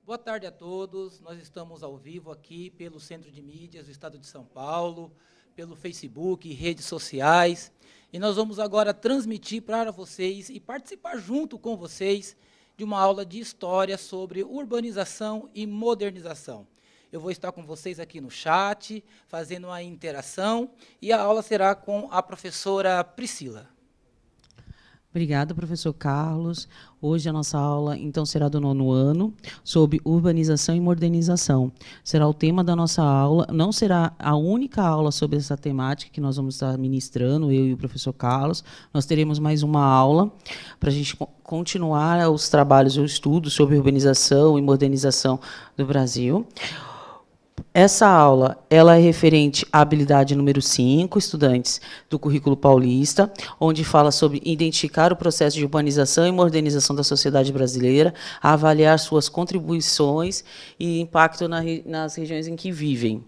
Boa tarde a todos. Nós estamos ao vivo aqui pelo Centro de Mídias do Estado de São Paulo, pelo Facebook, redes sociais. E nós vamos agora transmitir para vocês e participar junto com vocês de uma aula de história sobre urbanização e modernização. Eu vou estar com vocês aqui no chat, fazendo uma interação, e a aula será com a professora Priscila. Obrigada, professor Carlos. Hoje a nossa aula, então, será do 9º ano, sobre urbanização e modernização. Será o tema da nossa aula, não será a única aula sobre essa temática que nós vamos estar ministrando, eu e o professor Carlos. Nós teremos mais uma aula para a gente continuar os trabalhos e o estudo sobre urbanização e modernização do Brasil. Essa aula ela é referente à habilidade número 5, estudantes do currículo paulista, onde fala sobre identificar o processo de urbanização e modernização da sociedade brasileira, avaliar suas contribuições e impacto nas regiões em que vivem.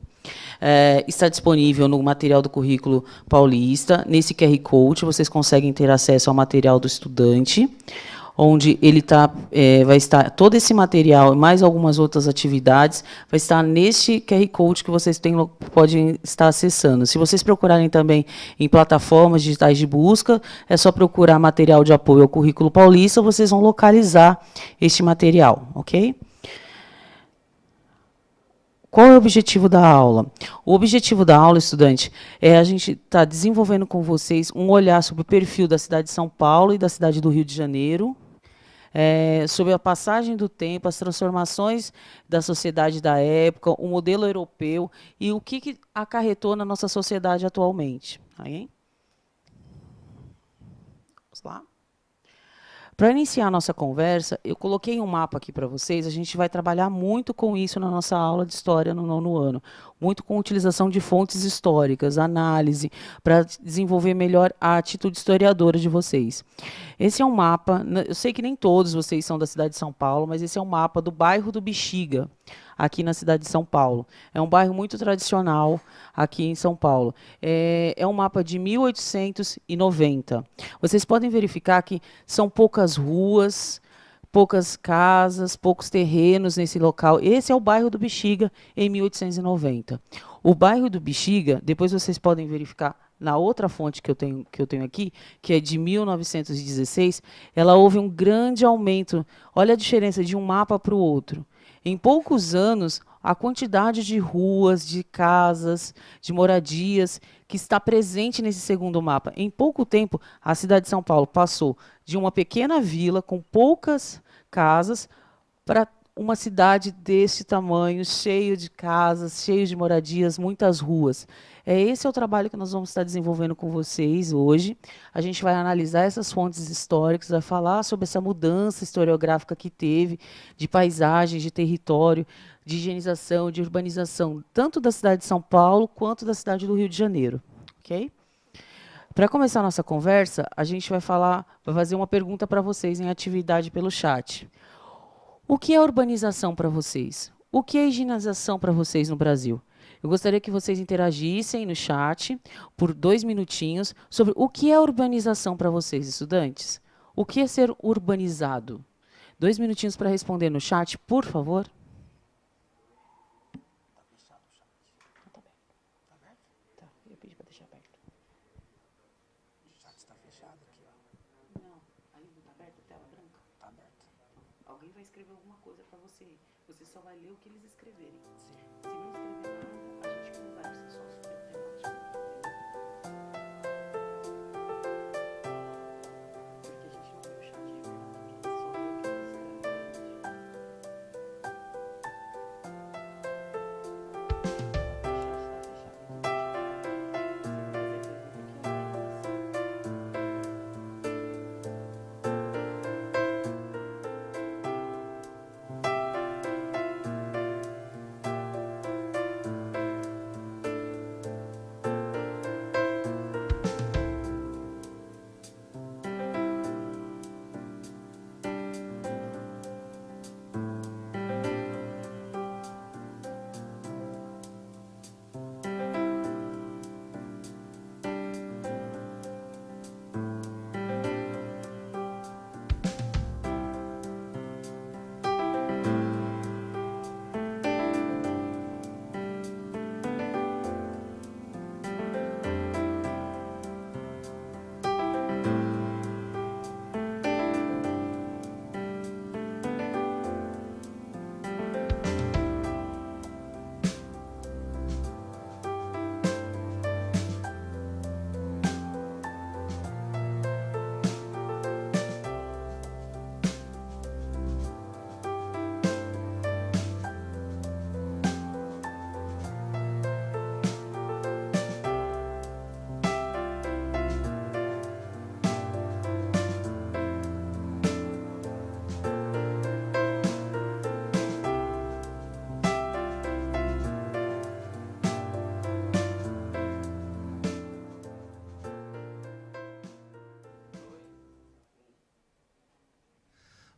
Está disponível no material do currículo paulista. Nesse QR Code, vocês conseguem ter acesso ao material do estudante, onde ele vai estar todo esse material e mais algumas outras atividades, vai estar neste QR Code que vocês podem estar acessando. Se vocês procurarem também em plataformas digitais de busca, é só procurar material de apoio ao currículo paulista, vocês vão localizar este material, ok? Qual é o objetivo da aula? O objetivo da aula, estudante, é a gente estar desenvolvendo com vocês um olhar sobre o perfil da cidade de São Paulo e da cidade do Rio de Janeiro, sobre a passagem do tempo, as transformações da sociedade da época, o modelo europeu e o que acarretou na nossa sociedade atualmente. Aí? Vamos lá? Para iniciar a nossa conversa, eu coloquei um mapa aqui para vocês. A gente vai trabalhar muito com isso na nossa aula de História no 9º ano. Muito com utilização de fontes históricas, análise, para desenvolver melhor a atitude historiadora de vocês. Esse é um mapa, eu sei que nem todos vocês são da cidade de São Paulo, mas esse é um mapa do bairro do Bexiga, aqui na cidade de São Paulo. É um bairro muito tradicional aqui em São Paulo. É um mapa de 1890. Vocês podem verificar que são poucas ruas, poucas casas, poucos terrenos nesse local. Esse é o bairro do Bexiga, em 1890. O bairro do Bexiga, depois vocês podem verificar na outra fonte que eu tenho aqui, que é de 1916, ela houve um grande aumento. Olha a diferença de um mapa para o outro. Em poucos anos, a quantidade de ruas, de casas, de moradias que está presente nesse segundo mapa. Em pouco tempo, a cidade de São Paulo passou de uma pequena vila com poucas casas para uma cidade desse tamanho, cheio de casas, cheio de moradias, muitas ruas. Esse é o trabalho que nós vamos estar desenvolvendo com vocês hoje. A gente vai analisar essas fontes históricas, vai falar sobre essa mudança historiográfica que teve, de paisagem, de território, de higienização, de urbanização, tanto da cidade de São Paulo quanto da cidade do Rio de Janeiro. Ok? Para começar a nossa conversa, a gente vai fazer uma pergunta para vocês em atividade pelo chat. O que é urbanização para vocês? O que é higienização para vocês no Brasil? Eu gostaria que vocês interagissem no chat por 2 minutinhos sobre o que é urbanização para vocês, estudantes. O que é ser urbanizado? 2 minutinhos para responder no chat, por favor. Alguém vai escrever alguma coisa para você. Você só vai ler o que eles escreverem. Se não escrever nada, a gente conversa só sobre a temática. Porque a gente não vê o chat de verdade, só vê o que eles escrevem.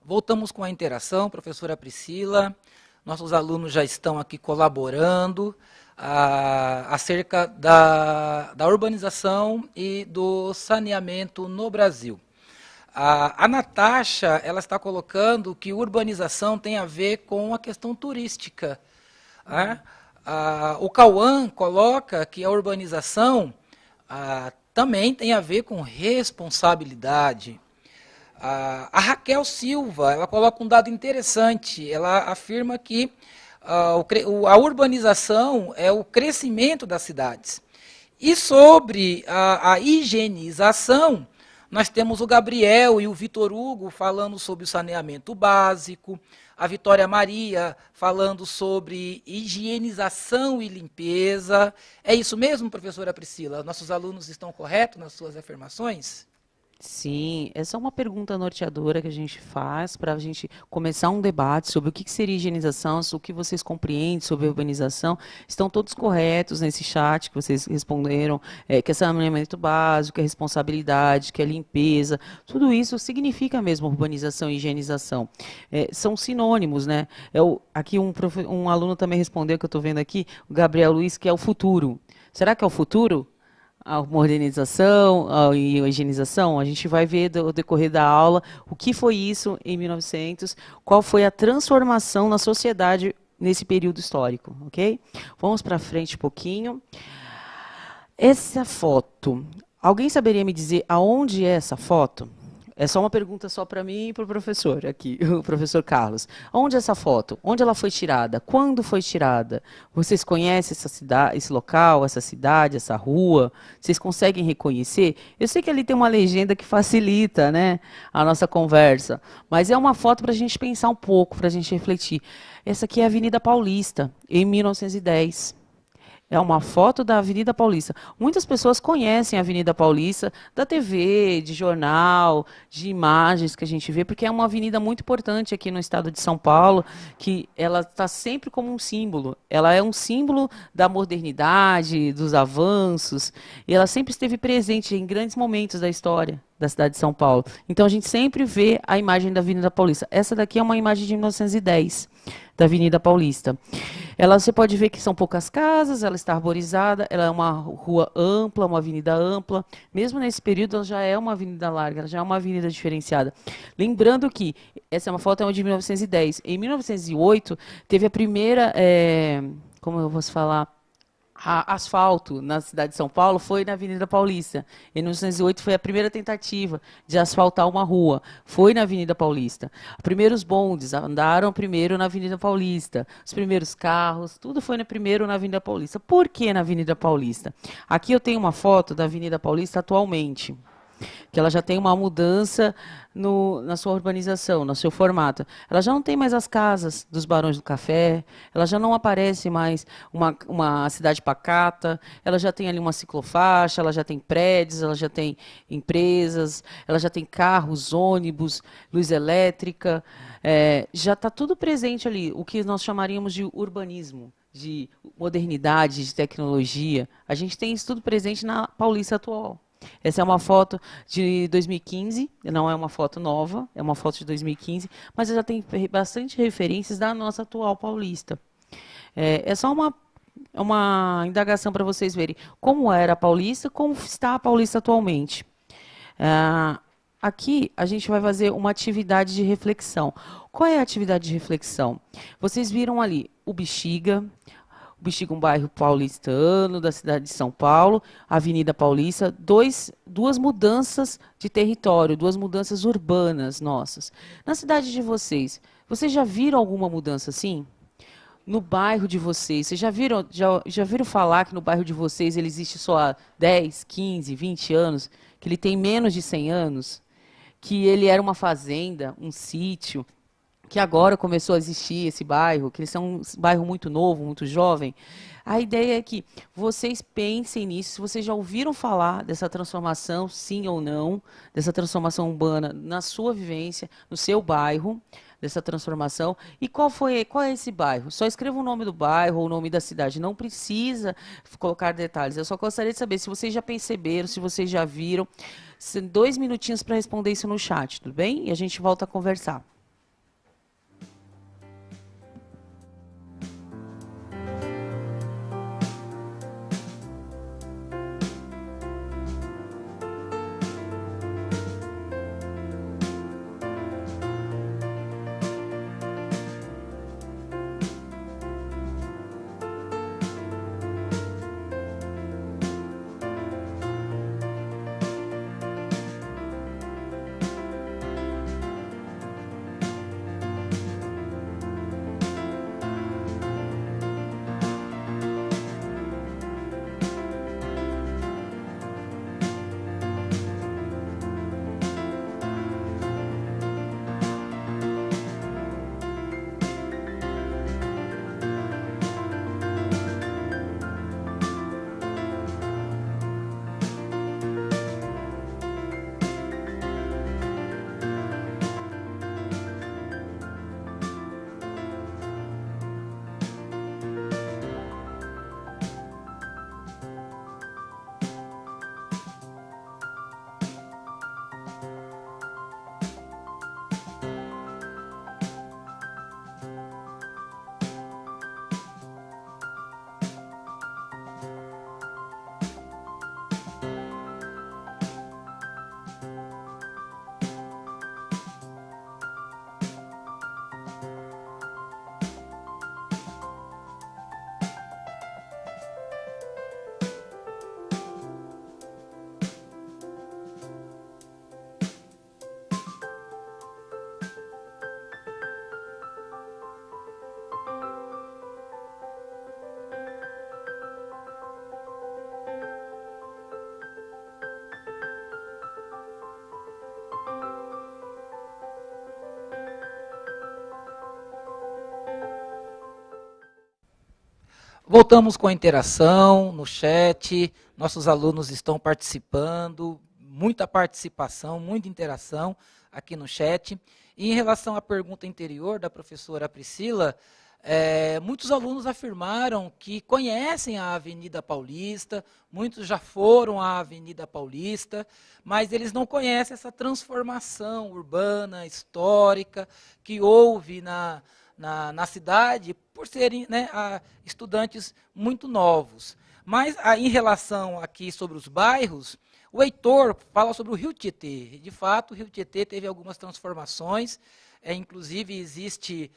Voltamos com a interação, professora Priscila. Nossos alunos já estão aqui colaborando acerca da urbanização e do saneamento no Brasil. A Natasha, ela está colocando que urbanização tem a ver com a questão turística. Né? O Cauã coloca que a urbanização também tem a ver com responsabilidade. A Raquel Silva, ela coloca um dado interessante, ela afirma que a urbanização é o crescimento das cidades. E sobre a higienização, nós temos o Gabriel e o Vitor Hugo falando sobre o saneamento básico, a Vitória Maria falando sobre higienização e limpeza. É isso mesmo, professora Priscila? Nossos alunos estão corretos nas suas afirmações? Sim, essa é uma pergunta norteadora que a gente faz para a gente começar um debate sobre o que seria higienização, o que vocês compreendem sobre urbanização. Estão todos corretos nesse chat que vocês responderam, que é saneamento básico, que é responsabilidade, que é limpeza. Tudo isso significa mesmo urbanização e higienização. São sinônimos, né? Aqui um aluno também respondeu, que eu estou vendo aqui, o Gabriel Luiz, que é o futuro. Será que é o futuro? A modernização e a higienização, a gente vai ver no decorrer da aula o que foi isso em 1900, qual foi a transformação na sociedade nesse período histórico, ok? Vamos para frente um pouquinho. Essa foto, alguém saberia me dizer aonde é essa foto? É só uma pergunta só para mim e para o professor aqui, o professor Carlos. Onde é essa foto? Onde ela foi tirada? Quando foi tirada? Vocês conhecem essa cidade, esse local, essa cidade, essa rua? Vocês conseguem reconhecer? Eu sei que ali tem uma legenda que facilita, né, a nossa conversa, mas é uma foto para a gente pensar um pouco, para a gente refletir. Essa aqui é a Avenida Paulista, em 1910. É uma foto da Avenida Paulista. Muitas pessoas conhecem a Avenida Paulista da TV, de jornal, de imagens que a gente vê, porque é uma avenida muito importante aqui no estado de São Paulo, que ela está sempre como um símbolo. Ela é um símbolo da modernidade, dos avanços, e ela sempre esteve presente em grandes momentos da história da cidade de São Paulo. Então, a gente sempre vê a imagem da Avenida Paulista. Essa daqui é uma imagem de 1910, da Avenida Paulista. Você pode ver que são poucas casas, ela está arborizada, ela é uma rua ampla, uma avenida ampla. Mesmo nesse período, ela já é uma avenida larga, ela já é uma avenida diferenciada. Lembrando que essa é uma foto de 1910. Em 1908, teve a primeira, como eu posso falar, asfalto na cidade de São Paulo foi na Avenida Paulista. Em 1908 foi a primeira tentativa de asfaltar uma rua. Foi na Avenida Paulista. Os primeiros bondes andaram primeiro na Avenida Paulista. Os primeiros carros, tudo foi primeiro na Avenida Paulista. Por que na Avenida Paulista? Aqui eu tenho uma foto da Avenida Paulista atualmente, que ela já tem uma mudança na sua urbanização, no seu formato. Ela já não tem mais as casas dos Barões do Café, ela já não aparece mais uma cidade pacata, ela já tem ali uma ciclofaixa, ela já tem prédios, ela já tem empresas, ela já tem carros, ônibus, luz elétrica, já está tudo presente ali, o que nós chamaríamos de urbanismo, de modernidade, de tecnologia. A gente tem isso tudo presente na Paulista atual. Essa é uma foto de 2015, não é uma foto nova, é uma foto de 2015, mas já tem bastante referências da nossa atual Paulista. É só uma indagação para vocês verem como era a Paulista, como está a Paulista atualmente. Aqui a gente vai fazer uma atividade de reflexão. Qual é a atividade de reflexão? Vocês viram ali o Bexiga, um bairro paulistano da cidade de São Paulo, Avenida Paulista, duas mudanças de território, duas mudanças urbanas nossas. Na cidade de vocês já viram alguma mudança assim? No bairro de vocês, vocês já viram falar que no bairro de vocês ele existe só há 10, 15, 20 anos, que ele tem menos de 100 anos, que ele era uma fazenda, um sítio, que agora começou a existir esse bairro, que eles são um bairro muito novo, muito jovem. A ideia é que vocês pensem nisso, se vocês já ouviram falar dessa transformação, sim ou não, dessa transformação urbana na sua vivência, no seu bairro, dessa transformação. E qual é esse bairro? Só escreva o nome do bairro ou o nome da cidade, não precisa colocar detalhes. Eu só gostaria de saber se vocês já perceberam, se vocês já viram. 2 minutinhos para responder isso no chat, tudo bem? E a gente volta a conversar. Voltamos com a interação no chat, nossos alunos estão participando, muita participação, muita interação aqui no chat. E em relação à pergunta anterior da professora Priscila, muitos alunos afirmaram que conhecem a Avenida Paulista, muitos já foram à Avenida Paulista, mas eles não conhecem essa transformação urbana, histórica, que houve na cidade, por serem, né, estudantes muito novos. Mas em relação aqui sobre os bairros, o Heitor fala sobre o Rio Tietê. De fato, o Rio Tietê teve algumas transformações, inclusive existe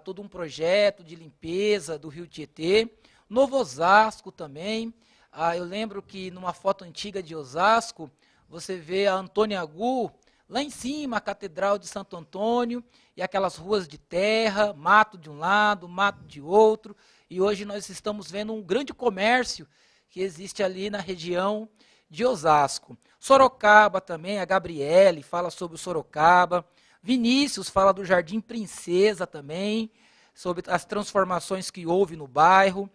todo um projeto de limpeza do Rio Tietê. Novo Osasco também. Eu lembro que numa foto antiga de Osasco, você vê a Antônia Gu, lá em cima, a Catedral de Santo Antônio, e aquelas ruas de terra, mato de um lado, mato de outro, e hoje nós estamos vendo um grande comércio que existe ali na região de Osasco. Sorocaba também, a Gabriele fala sobre o Sorocaba, Vinícius fala do Jardim Princesa também, sobre as transformações que houve no bairro.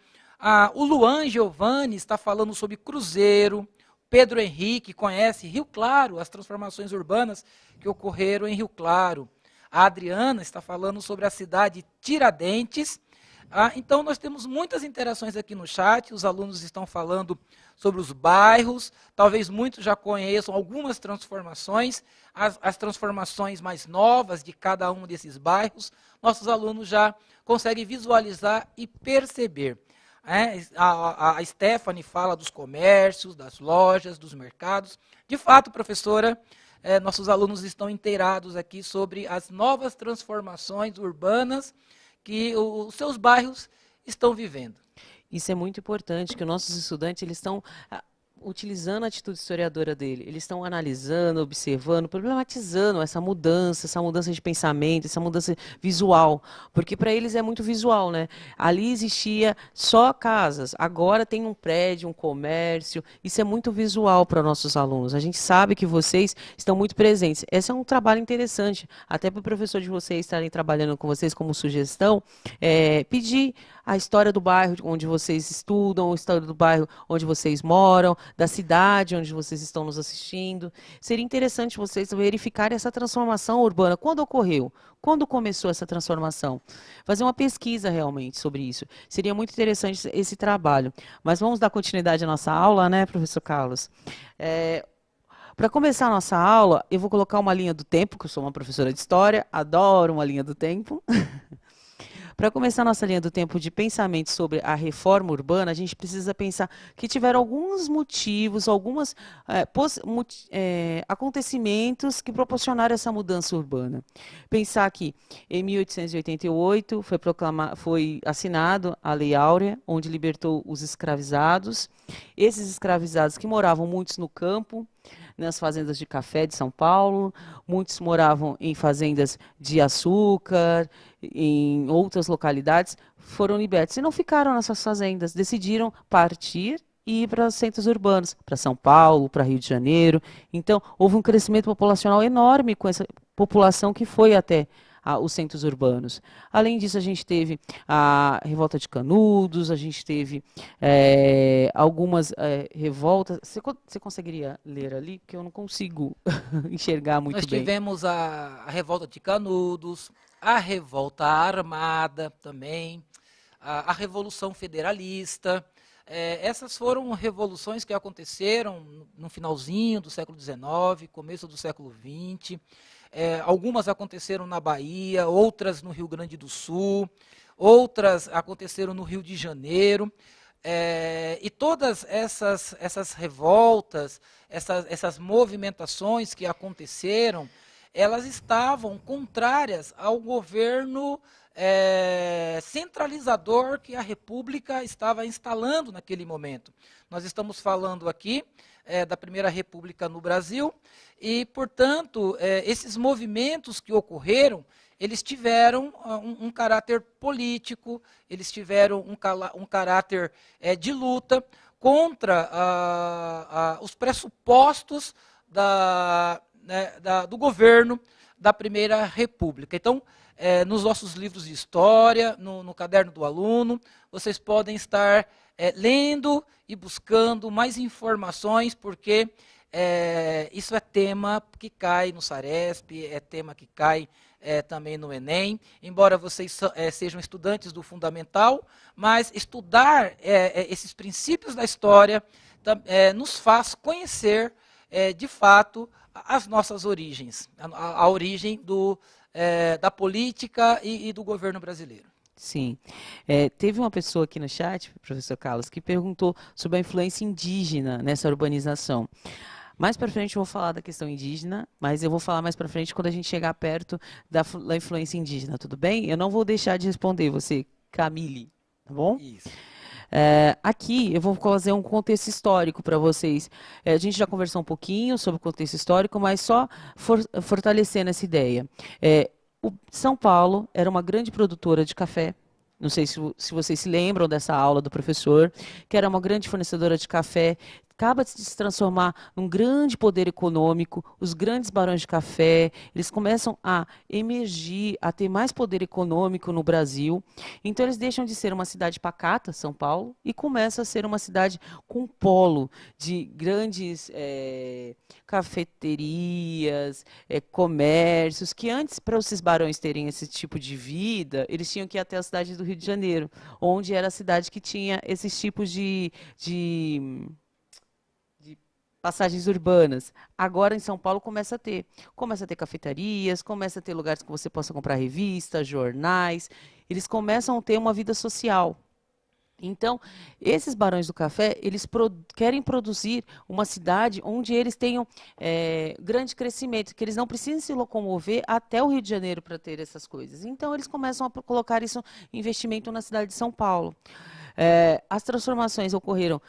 O Luan Giovanni está falando sobre Cruzeiro. Pedro Henrique conhece Rio Claro, as transformações urbanas que ocorreram em Rio Claro. A Adriana está falando sobre a cidade Tiradentes. Então, nós temos muitas interações aqui no chat, os alunos estão falando sobre os bairros, talvez muitos já conheçam algumas transformações, as transformações mais novas de cada um desses bairros, nossos alunos já conseguem visualizar e perceber. A Stephanie fala dos comércios, das lojas, dos mercados. De fato, professora, nossos alunos estão inteirados aqui sobre as novas transformações urbanas que os seus bairros estão vivendo. Isso é muito importante, que os nossos estudantes eles estão utilizando a atitude historiadora dele. Eles estão analisando, observando, problematizando essa mudança de pensamento, essa mudança visual, porque para eles é muito visual, né? Ali existia só casas, agora tem um prédio, um comércio. Isso é muito visual para nossos alunos. A gente sabe que vocês estão muito presentes. Esse é um trabalho interessante, até para o professor de vocês estarem trabalhando com vocês como sugestão, pedir a história do bairro onde vocês estudam, a história do bairro onde vocês moram, da cidade onde vocês estão nos assistindo. Seria interessante vocês verificarem essa transformação urbana. Quando ocorreu? Quando começou essa transformação? Fazer uma pesquisa realmente sobre isso. Seria muito interessante esse trabalho. Mas vamos dar continuidade à nossa aula, né, professor Carlos? Para começar a nossa aula, eu vou colocar uma linha do tempo, que eu sou uma professora de história, adoro uma linha do tempo. Para começar a nossa linha do tempo de pensamento sobre a reforma urbana, a gente precisa pensar que tiveram alguns motivos, alguns acontecimentos que proporcionaram essa mudança urbana. Pensar que em 1888 foi assinado a Lei Áurea, onde libertou os escravizados. Esses escravizados que moravam muitos no campo, nas fazendas de café de São Paulo, muitos moravam em fazendas de açúcar, em outras localidades, foram libertos e não ficaram nessas fazendas, decidiram partir e ir para os centros urbanos, para São Paulo, para Rio de Janeiro. Então, houve um crescimento populacional enorme com essa população que foi até os centros urbanos. Além disso, a gente teve a revolta de Canudos, a gente teve algumas revoltas. Você conseguiria ler ali? Porque eu não consigo enxergar muito bem. Nós tivemos a revolta de Canudos, a revolta armada também, a Revolução Federalista. Essas foram revoluções que aconteceram no finalzinho do século XIX, começo do século XX. Algumas aconteceram na Bahia, outras no Rio Grande do Sul, outras aconteceram no Rio de Janeiro. E todas essas revoltas, essas movimentações que aconteceram, elas estavam contrárias ao governo centralizador que a República estava instalando naquele momento. Nós estamos falando aqui da Primeira República no Brasil e, portanto, esses movimentos que ocorreram, eles tiveram um caráter político, eles tiveram um caráter de luta contra os pressupostos do governo da Primeira República. Então, nos nossos livros de história, no caderno do aluno, vocês podem estar lendo e buscando mais informações, porque isso é tema que cai no Saresp, é tema que cai também no Enem, embora vocês sejam estudantes do fundamental, mas estudar esses princípios da história nos faz conhecer, de fato, as nossas origens, a origem da política e do governo brasileiro. Sim. Teve uma pessoa aqui no chat, professor Carlos, que perguntou sobre a influência indígena nessa urbanização. Mais para frente eu vou falar da questão indígena, mas eu vou falar mais para frente quando a gente chegar perto da influência indígena, tudo bem? Eu não vou deixar de responder você, Camille, tá bom? Isso. Aqui eu vou fazer um contexto histórico para vocês. A gente já conversou um pouquinho sobre o contexto histórico, mas só fortalecendo essa ideia. São Paulo era uma grande produtora de café. Não sei se vocês se lembram dessa aula do professor, que era uma grande fornecedora de café, acaba de se transformar num grande poder econômico, os grandes barões de café, eles começam a emergir, a ter mais poder econômico no Brasil. Então eles deixam de ser uma cidade pacata, São Paulo, e começa a ser uma cidade com polo de grandes cafeterias, comércios, que antes, para esses barões terem esse tipo de vida, eles tinham que ir até a cidade do Rio de Janeiro, onde era a cidade que tinha esses tipos de passagens urbanas. Agora em São Paulo começa a ter cafetarias, começa a ter lugares que você possa comprar revistas, jornais, eles começam a ter uma vida social. Então, esses barões do café, eles querem produzir uma cidade onde eles tenham grande crescimento, que eles não precisem se locomover até o Rio de Janeiro para ter essas coisas. Então, eles começam a colocar isso investimento na cidade de São Paulo. As transformações ocorreram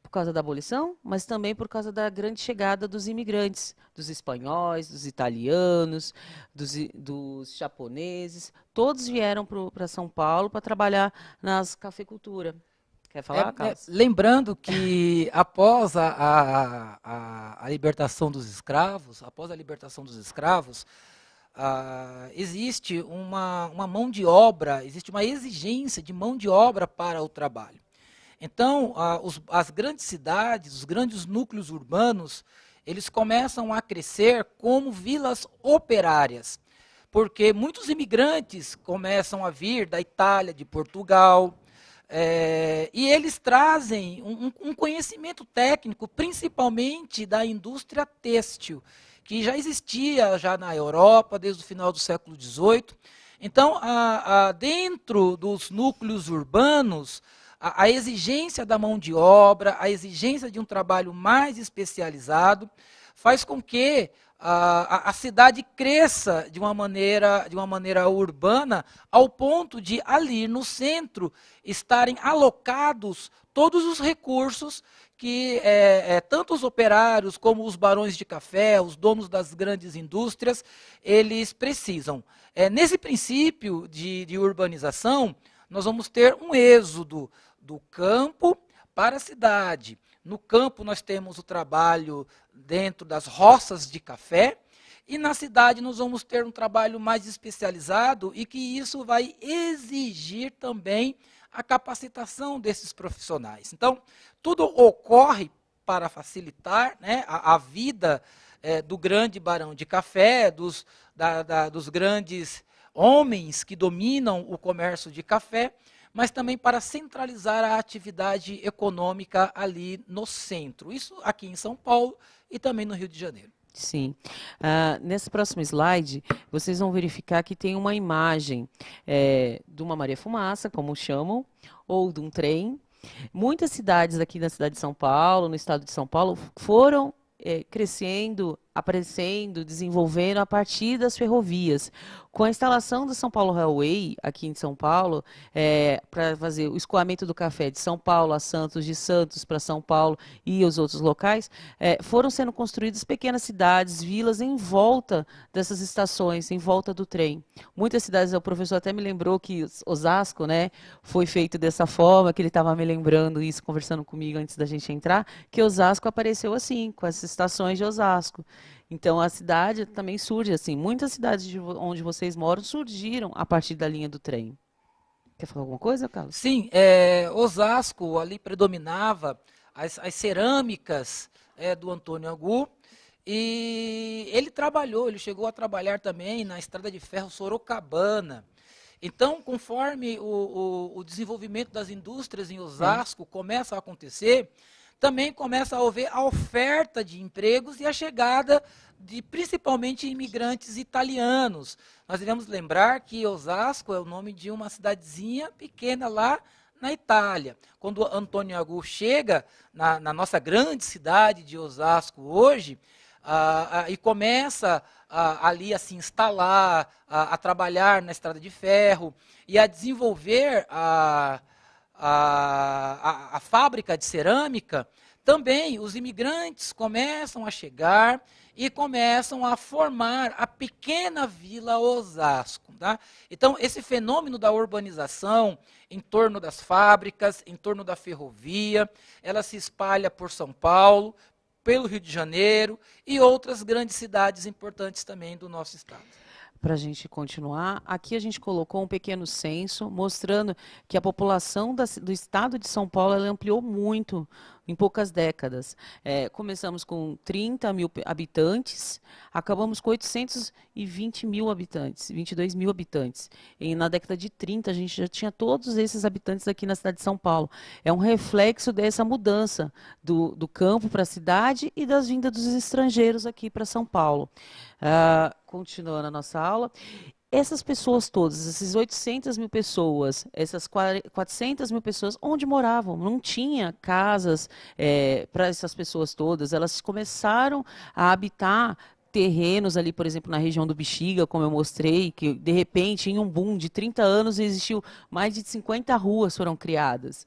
por causa da abolição, mas também por causa da grande chegada dos imigrantes, dos espanhóis, dos italianos, dos japoneses. Todos vieram para São Paulo para trabalhar nas cafeicultura. Quer falar, Carlos? Lembrando que após a libertação dos escravos, existe uma mão de obra, existe uma exigência de mão de obra para o trabalho. Então, as grandes cidades, os grandes núcleos urbanos, eles começam a crescer como vilas operárias, porque muitos imigrantes começam a vir da Itália, de Portugal, e eles trazem um conhecimento técnico, principalmente da indústria têxtil, que já existia já na Europa desde o final do século XVIII. Então, dentro dos núcleos urbanos, a exigência da mão de obra, a exigência de um trabalho mais especializado, faz com que a cidade cresça de uma maneira urbana, ao ponto de ali no centro estarem alocados todos os recursos que tanto os operários como os barões de café, os donos das grandes indústrias, eles precisam. Nesse princípio de urbanização, nós vamos ter um êxodo do campo para a cidade. No campo nós temos o trabalho dentro das roças de café, e na cidade nós vamos ter um trabalho mais especializado, e que isso vai exigir também a capacitação desses profissionais. Então, tudo ocorre para facilitar, né, a vida do grande barão de café, dos grandes homens que dominam o comércio de café, mas também para centralizar a atividade econômica ali no centro. Isso aqui em São Paulo e também no Rio de Janeiro. Sim. Nesse próximo slide, vocês vão verificar que tem uma imagem de uma Maria Fumaça, como chamam, ou de um trem. Muitas cidades aqui na cidade de São Paulo, no estado de São Paulo, foram crescendo, aparecendo, desenvolvendo a partir das ferrovias. Com a instalação do São Paulo Railway, aqui em São Paulo, para fazer o escoamento do café de São Paulo a Santos, de Santos para São Paulo e os outros locais, foram sendo construídas pequenas cidades, vilas em volta dessas estações, em volta do trem. Muitas cidades, o professor até me lembrou que Osasco, né, foi feito dessa forma, que ele estava me lembrando isso, conversando comigo antes da gente entrar, que Osasco apareceu assim, com as estações de Osasco. Então, a cidade também surge assim. Muitas cidades onde vocês moram surgiram a partir da linha do trem. Quer falar alguma coisa, Carlos? Sim, Osasco ali predominava as cerâmicas do Antônio Agu, e ele chegou a trabalhar também na Estrada de Ferro Sorocabana. Então, conforme o desenvolvimento das indústrias em Osasco começa a acontecer, também começa a haver a oferta de empregos e a chegada de principalmente imigrantes italianos. Nós devemos lembrar que Osasco é o nome de uma cidadezinha pequena lá na Itália. Quando Antônio Agu chega na nossa grande cidade de Osasco hoje, e começa ali a se instalar, a trabalhar na estrada de ferro e a desenvolver a fábrica de cerâmica, também os imigrantes começam a chegar e começam a formar a pequena Vila Osasco. Tá? Então, esse fenômeno da urbanização em torno das fábricas, em torno da ferrovia, ela se espalha por São Paulo, pelo Rio de Janeiro e outras grandes cidades importantes também do nosso estado. Para a gente continuar, aqui a gente colocou um pequeno censo mostrando que a população do estado de São Paulo ela ampliou muito em poucas décadas. Começamos com 30 mil habitantes, acabamos com 820 mil habitantes, 22 mil habitantes. E na década de 30 a gente já tinha todos esses habitantes aqui na cidade de São Paulo. É um reflexo dessa mudança do campo para a cidade e das vindas dos estrangeiros aqui para São Paulo. Continuando a nossa aula, essas pessoas todas, essas 800 mil pessoas, essas 400 mil pessoas, onde moravam? Não tinha casas para essas pessoas todas, elas começaram a habitar terrenos ali, por exemplo, na região do Bexiga, como eu mostrei, que de repente, em um boom de 30 anos, existiu mais de 50 ruas foram criadas.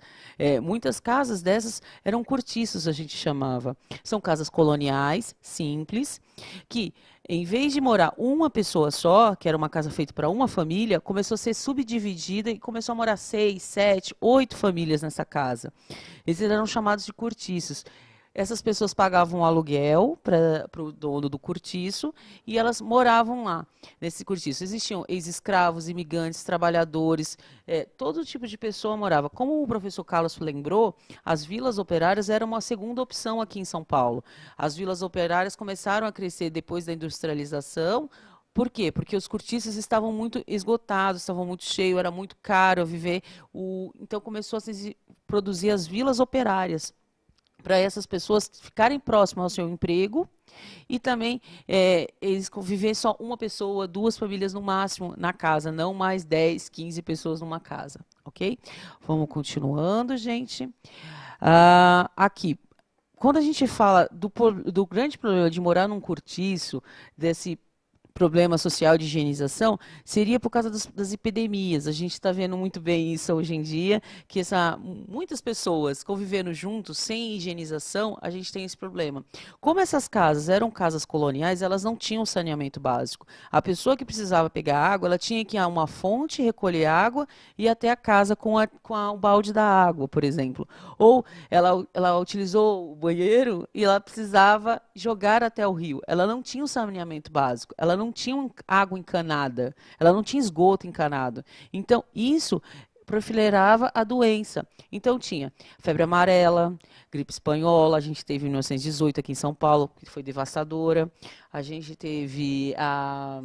Muitas casas dessas eram cortiços, a gente chamava. São casas coloniais, simples, que em vez de morar uma pessoa só, que era uma casa feita para uma família, começou a ser subdividida e começou a morar 6, 7, 8 famílias nessa casa. Eles eram chamados de cortiços. Essas pessoas pagavam um aluguel para o dono do cortiço e elas moravam lá, nesse cortiço. Existiam ex-escravos, imigrantes, trabalhadores, todo tipo de pessoa morava. Como o professor Carlos lembrou, as vilas operárias eram uma segunda opção aqui em São Paulo. As vilas operárias começaram a crescer depois da industrialização. Por quê? Porque os cortiços estavam muito esgotados, estavam muito cheios, era muito caro viver. Então começou a se produzir as vilas operárias, para essas pessoas ficarem próximas ao seu emprego e também eles conviver só uma pessoa, 2 famílias no máximo na casa, não mais 10, 15 pessoas numa casa, ok? Vamos continuando, gente. Aqui, quando a gente fala do grande problema de morar num cortiço, desse problema social de higienização, seria por causa das epidemias. A gente está vendo muito bem isso hoje em dia, que muitas pessoas convivendo juntos, sem higienização, a gente tem esse problema. Como essas casas eram casas coloniais, elas não tinham saneamento básico. A pessoa que precisava pegar água, ela tinha que ir a uma fonte, recolher água e ir até a casa com o balde da água, por exemplo. Ou ela utilizou o banheiro e ela precisava jogar até o rio. Ela não tinha um saneamento básico, ela não tinha água encanada, ela não tinha esgoto encanado. Então, isso proliferava a doença. Então, tinha febre amarela, gripe espanhola, a gente teve em 1918 aqui em São Paulo, que foi devastadora. A gente teve a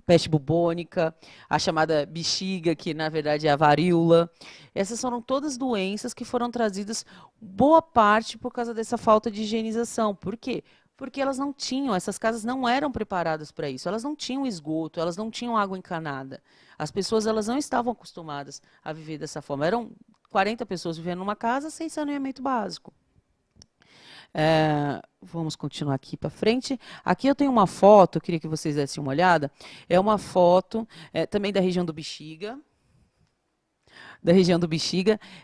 peste bubônica, a chamada bexiga, que na verdade é a varíola. Essas foram todas doenças que foram trazidas, boa parte, por causa dessa falta de higienização. Por quê? Porque elas não tinham, essas casas não eram preparadas para isso, elas não tinham esgoto, elas não tinham água encanada. As pessoas elas não estavam acostumadas a viver dessa forma. Eram 40 pessoas vivendo numa casa sem saneamento básico. Vamos continuar aqui para frente. Aqui eu tenho uma foto, eu queria que vocês dessem uma olhada. É uma foto também da região do Bexiga.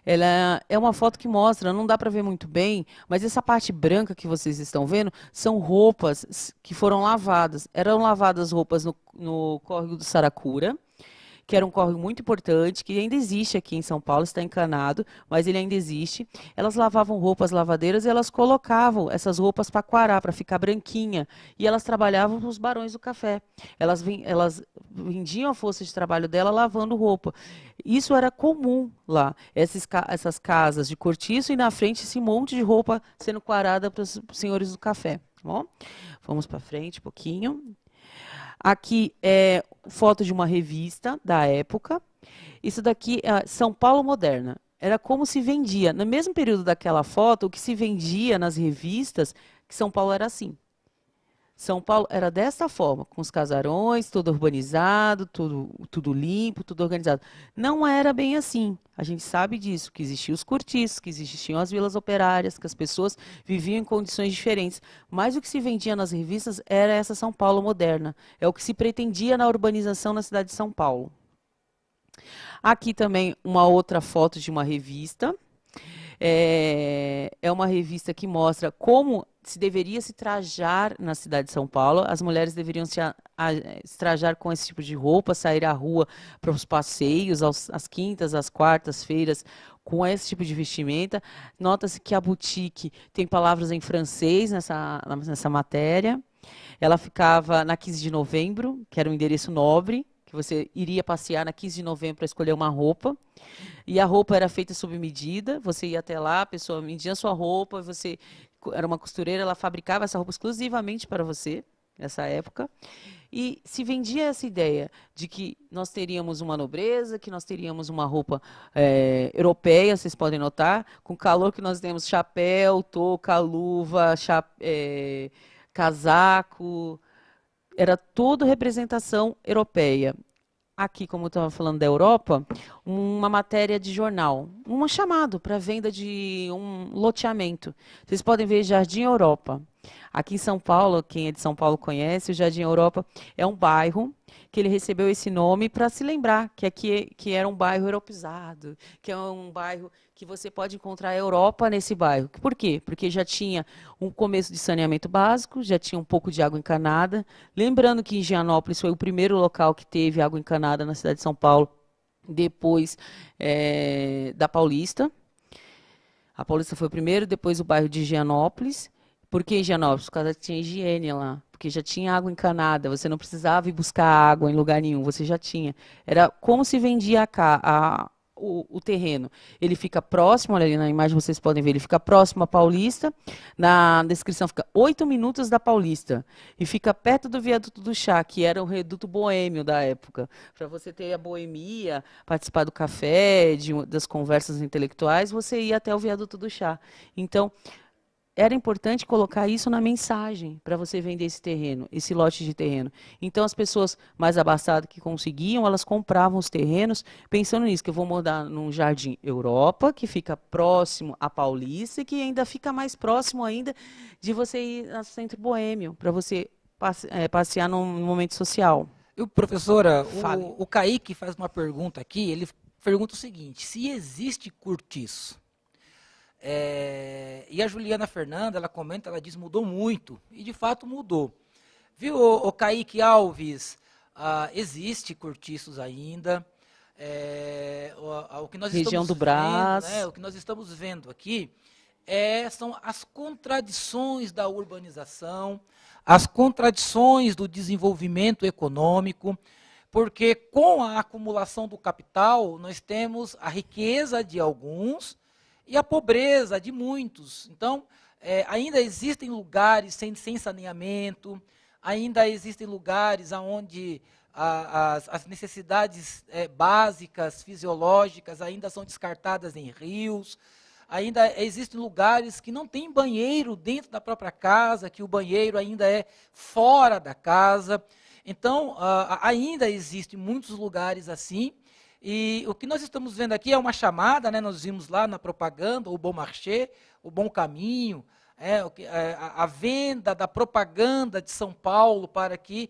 Ela é uma foto que mostra, não dá para ver muito bem, mas essa parte branca que vocês estão vendo são roupas que foram lavadas. Eram lavadas roupas no córrego do Saracura, que era um córrego muito importante, que ainda existe aqui em São Paulo, está encanado, mas ele ainda existe. Elas lavavam roupas lavadeiras e elas colocavam essas roupas para quarar, para ficar branquinha. E elas trabalhavam nos barões do café. Elas vendiam a força de trabalho dela lavando roupa. Isso era comum lá, essas casas de cortiço e na frente esse monte de roupa sendo quarada para os senhores do café. Tá bom? Vamos para frente um pouquinho. Aqui é foto de uma revista da época. Isso daqui é São Paulo Moderna. Era como se vendia. No mesmo período daquela foto, o que se vendia nas revistas, que São Paulo era assim. São Paulo era desta forma, com os casarões, tudo urbanizado, tudo limpo, tudo organizado. Não era bem assim. A gente sabe disso, que existiam os cortiços, que existiam as vilas operárias, que as pessoas viviam em condições diferentes. Mas o que se vendia nas revistas era essa São Paulo moderna. É o que se pretendia na urbanização na cidade de São Paulo. Aqui também uma outra foto de uma revista. É uma revista que mostra como se deveria se trajar na cidade de São Paulo. As mulheres deveriam se trajar com esse tipo de roupa, sair à rua para os passeios, às quintas, às quartas-feiras, com esse tipo de vestimenta. Nota-se que a boutique tem palavras em francês nessa matéria. Ela ficava na 15 de novembro, que era um endereço nobre, que você iria passear na 15 de novembro para escolher uma roupa. E a roupa era feita sob medida, você ia até lá, a pessoa media a sua roupa, você era uma costureira, ela fabricava essa roupa exclusivamente para você, nessa época. E se vendia essa ideia de que nós teríamos uma nobreza, que nós teríamos uma roupa europeia, vocês podem notar, com o calor que nós temos, chapéu, touca, luva, casaco, era tudo representação europeia. Aqui, como eu estava falando da Europa, uma matéria de jornal, um chamado para venda de um loteamento. Vocês podem ver Jardim Europa. Aqui em São Paulo, quem é de São Paulo conhece, o Jardim Europa é um bairro que ele recebeu esse nome para se lembrar que aqui que era um bairro europeizado, que é um bairro que você pode encontrar a Europa nesse bairro. Por quê? Porque já tinha um começo de saneamento básico, já tinha um pouco de água encanada. Lembrando que Higienópolis foi o primeiro local que teve água encanada na cidade de São Paulo, depois da Paulista. A Paulista foi o primeiro, depois o bairro de Higienópolis. Por que Higienópolis? Por causa que tinha higiene lá, porque já tinha água encanada, você não precisava ir buscar água em lugar nenhum, você já tinha. Era como se vendia o terreno. Ele fica próximo, olha ali na imagem vocês podem ver, ele fica próximo à Paulista, na descrição fica 8 minutos da Paulista, e fica perto do Viaduto do Chá, que era o reduto boêmio da época, para você ter a boemia, participar do café, das conversas intelectuais, você ia até o Viaduto do Chá. Então, era importante colocar isso na mensagem para você vender esse terreno, esse lote de terreno. Então, as pessoas mais abastadas que conseguiam, elas compravam os terrenos pensando nisso, que eu vou morar num Jardim Europa, que fica próximo à Paulista e que ainda fica mais próximo ainda de você ir no centro boêmio, para você passear num momento social. E, professora, Fale. o Kaique faz uma pergunta aqui, ele pergunta o seguinte: se existe cortiço? E a Juliana Fernanda, ela comenta, ela diz, mudou muito, e de fato mudou. Viu, o Kaique Alves, existe cortiços ainda, o que nós Região estamos do Brás. vendo, o que nós estamos vendo aqui são as contradições da urbanização, as contradições do desenvolvimento econômico, porque com a acumulação do capital, nós temos a riqueza de alguns e a pobreza de muitos. Então, ainda existem lugares sem saneamento, ainda existem lugares onde as necessidades básicas, fisiológicas, ainda são descartadas em rios, ainda existem lugares que não tem banheiro dentro da própria casa, que o banheiro ainda é fora da casa. Então, ainda existem muitos lugares assim. E o que nós estamos vendo aqui é uma chamada, né? Nós vimos lá na propaganda, o Bom Marché, o Bom Caminho, a venda da propaganda de São Paulo para que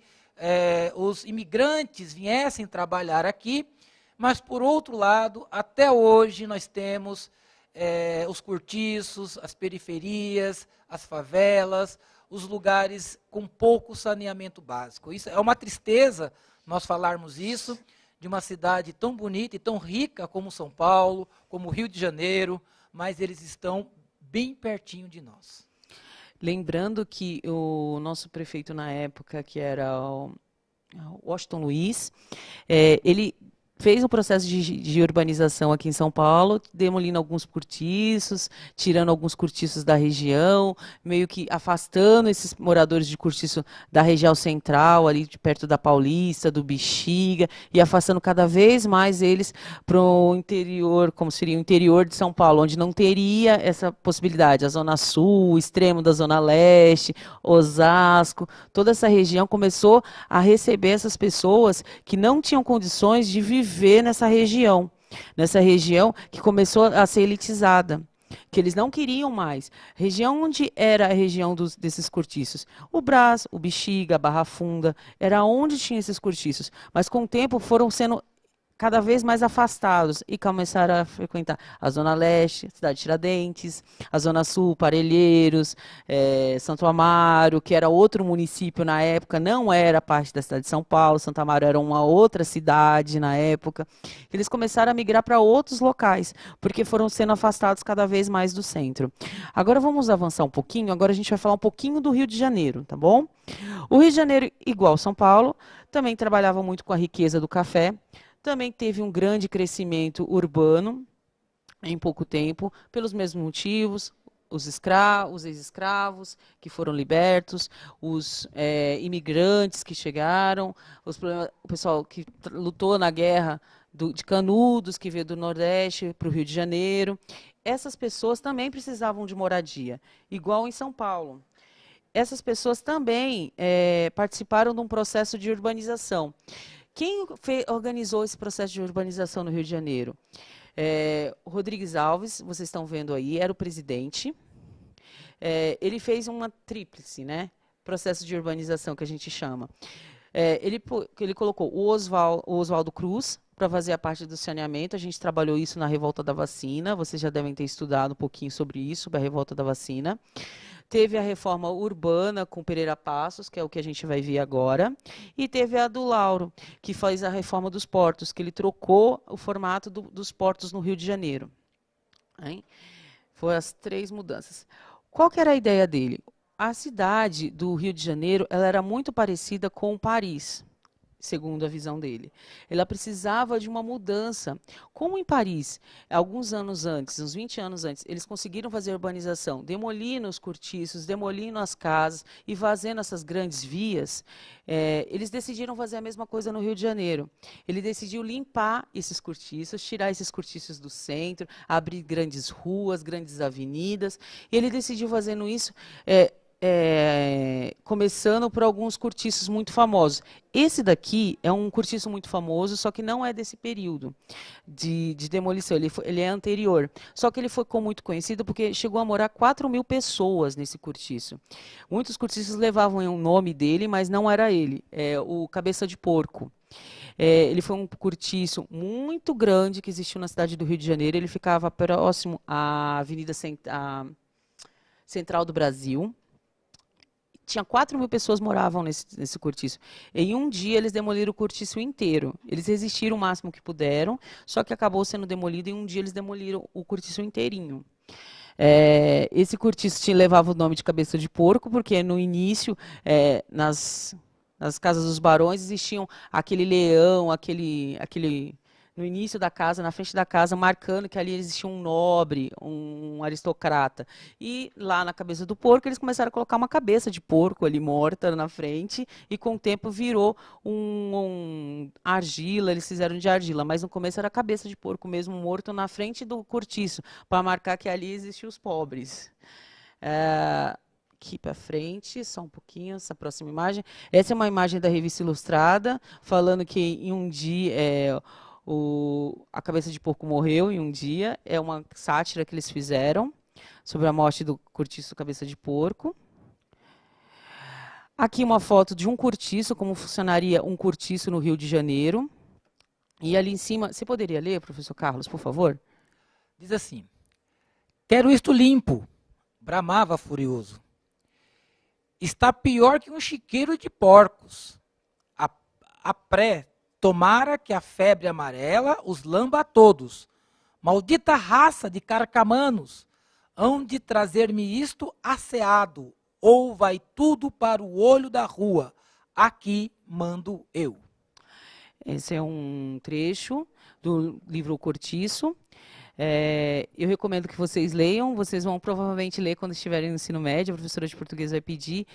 os imigrantes viessem trabalhar aqui, mas, por outro lado, até hoje nós temos os cortiços, as periferias, as favelas, os lugares com pouco saneamento básico. Isso é uma tristeza nós falarmos isso, de uma cidade tão bonita e tão rica como São Paulo, como Rio de Janeiro, mas eles estão bem pertinho de nós. Lembrando que o nosso prefeito na época, que era o Washington Luiz, ele fez um processo de urbanização aqui em São Paulo, demolindo alguns cortiços, tirando alguns cortiços da região, meio que afastando esses moradores de cortiço da região central, ali de perto da Paulista, do Bexiga, e afastando cada vez mais eles para o interior, como seria o interior de São Paulo, onde não teria essa possibilidade. A Zona Sul, o extremo da Zona Leste, Osasco, toda essa região começou a receber essas pessoas que não tinham condições de viver nessa região que começou a ser elitizada, que eles não queriam mais. Região onde era a região desses cortiços? O Brás, o Bexiga, a Barra Funda, era onde tinha esses cortiços. Mas com o tempo foram sendo cada vez mais afastados e começaram a frequentar a Zona Leste, Cidade de Tiradentes, a Zona Sul, Parelheiros, Santo Amaro, que era outro município na época, não era parte da cidade de São Paulo, Santo Amaro era uma outra cidade na época. Eles começaram a migrar para outros locais, porque foram sendo afastados cada vez mais do centro. Agora vamos avançar um pouquinho, agora a gente vai falar um pouquinho do Rio de Janeiro, tá bom? O Rio de Janeiro, igual São Paulo, também trabalhava muito com a riqueza do café, também teve um grande crescimento urbano em pouco tempo, pelos mesmos motivos, os ex-escravos que foram libertos, os imigrantes que chegaram, o pessoal que lutou na guerra de Canudos, que veio do Nordeste para o Rio de Janeiro. Essas pessoas também precisavam de moradia, igual em São Paulo. Essas pessoas também participaram de um processo de urbanização. Quem organizou esse processo de urbanização no Rio de Janeiro? Rodrigues Alves, vocês estão vendo aí, era o presidente. Ele fez uma tríplice, né? Processo de urbanização que a gente chama. Ele colocou o Oswaldo Cruz para fazer a parte do saneamento. A gente trabalhou isso na Revolta da Vacina. Vocês já devem ter estudado um pouquinho sobre isso, sobre a Revolta da Vacina. Teve a reforma urbana com Pereira Passos, que é o que a gente vai ver agora, e teve a do Lauro, que faz a reforma dos portos, que ele trocou o formato dos portos no Rio de Janeiro. Hein? Foram as 3 mudanças. Qual que era a ideia dele? A cidade do Rio de Janeiro ela era muito parecida com Paris, segundo a visão dele. Ela precisava de uma mudança. Como em Paris, alguns anos antes, uns 20 anos antes, eles conseguiram fazer a urbanização, demolindo os cortiços, demolindo as casas e fazendo essas grandes vias, eles decidiram fazer a mesma coisa no Rio de Janeiro. Ele decidiu limpar esses cortiços, tirar esses cortiços do centro, abrir grandes ruas, grandes avenidas, e ele decidiu fazendo isso começando por alguns cortiços muito famosos. Esse daqui é um cortiço muito famoso, só que não é desse período de demolição, ele é anterior. Só que ele ficou muito conhecido porque chegou a morar 4.000 pessoas nesse cortiço. Muitos cortiços levavam o nome dele, mas não era ele, o Cabeça de Porco. Ele foi um cortiço muito grande que existiu na cidade do Rio de Janeiro, ele ficava próximo à Avenida Central do Brasil. Tinha 4.000 pessoas moravam nesse cortiço. Em um dia, eles demoliram o cortiço inteiro. Eles resistiram o máximo que puderam, só que acabou sendo demolido. Em um dia, eles demoliram o cortiço inteirinho. Esse cortiço levava o nome de Cabeça de Porco, porque no início, nas casas dos barões, existiam aquele leão, no início da casa, na frente da casa, marcando que ali existia um nobre, um aristocrata. E lá na Cabeça do Porco, eles começaram a colocar uma cabeça de porco ali morta na frente, e com o tempo virou argila, eles fizeram de argila, mas no começo era cabeça de porco mesmo, morto na frente do cortiço, para marcar que ali existiam os pobres. Aqui para frente, só um pouquinho, essa próxima imagem. Essa é uma imagem da Revista Ilustrada, falando que em um dia... a Cabeça de Porco morreu em um dia, é uma sátira que eles fizeram sobre a morte do cortiço Cabeça de Porco. Aqui uma foto de um cortiço, como funcionaria um cortiço no Rio de Janeiro. E ali em cima, você poderia ler, professor Carlos, por favor? Diz assim: quero isto limpo, bramava furioso. Está pior que um chiqueiro de porcos. A pré Tomara que a febre amarela os lamba a todos. Maldita raça de carcamanos, hão de trazer-me isto asseado, ou vai tudo para o olho da rua. Aqui mando eu. Esse é um trecho do livro O Cortiço. Eu recomendo que vocês leiam, vocês vão provavelmente ler quando estiverem no ensino médio, a professora de português vai pedir.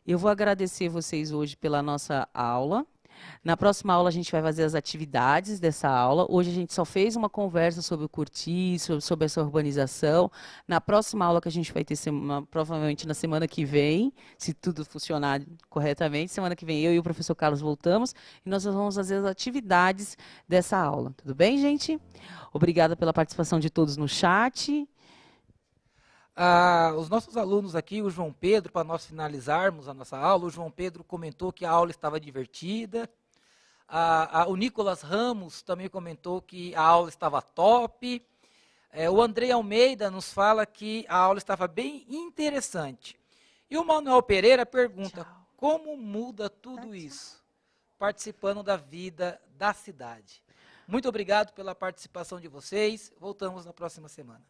Eu vou agradecer vocês hoje pela nossa aula. Na próxima aula a gente vai fazer as atividades dessa aula. Hoje a gente só fez uma conversa sobre o cortiço, sobre essa urbanização. Na próxima aula que a gente vai ter, provavelmente na semana que vem, se tudo funcionar corretamente, semana que vem eu e o professor Carlos voltamos e nós vamos fazer as atividades dessa aula. Tudo bem, gente? Obrigada pela participação de todos no chat. Os nossos alunos aqui, o João Pedro, para nós finalizarmos a nossa aula, o João Pedro comentou que a aula estava divertida. O Nicolas Ramos também comentou que a aula estava top. O Andrei Almeida nos fala que a aula estava bem interessante. E o Manuel Pereira pergunta, como muda tudo isso, participando da vida da cidade? Muito obrigado pela participação de vocês. Voltamos na próxima semana.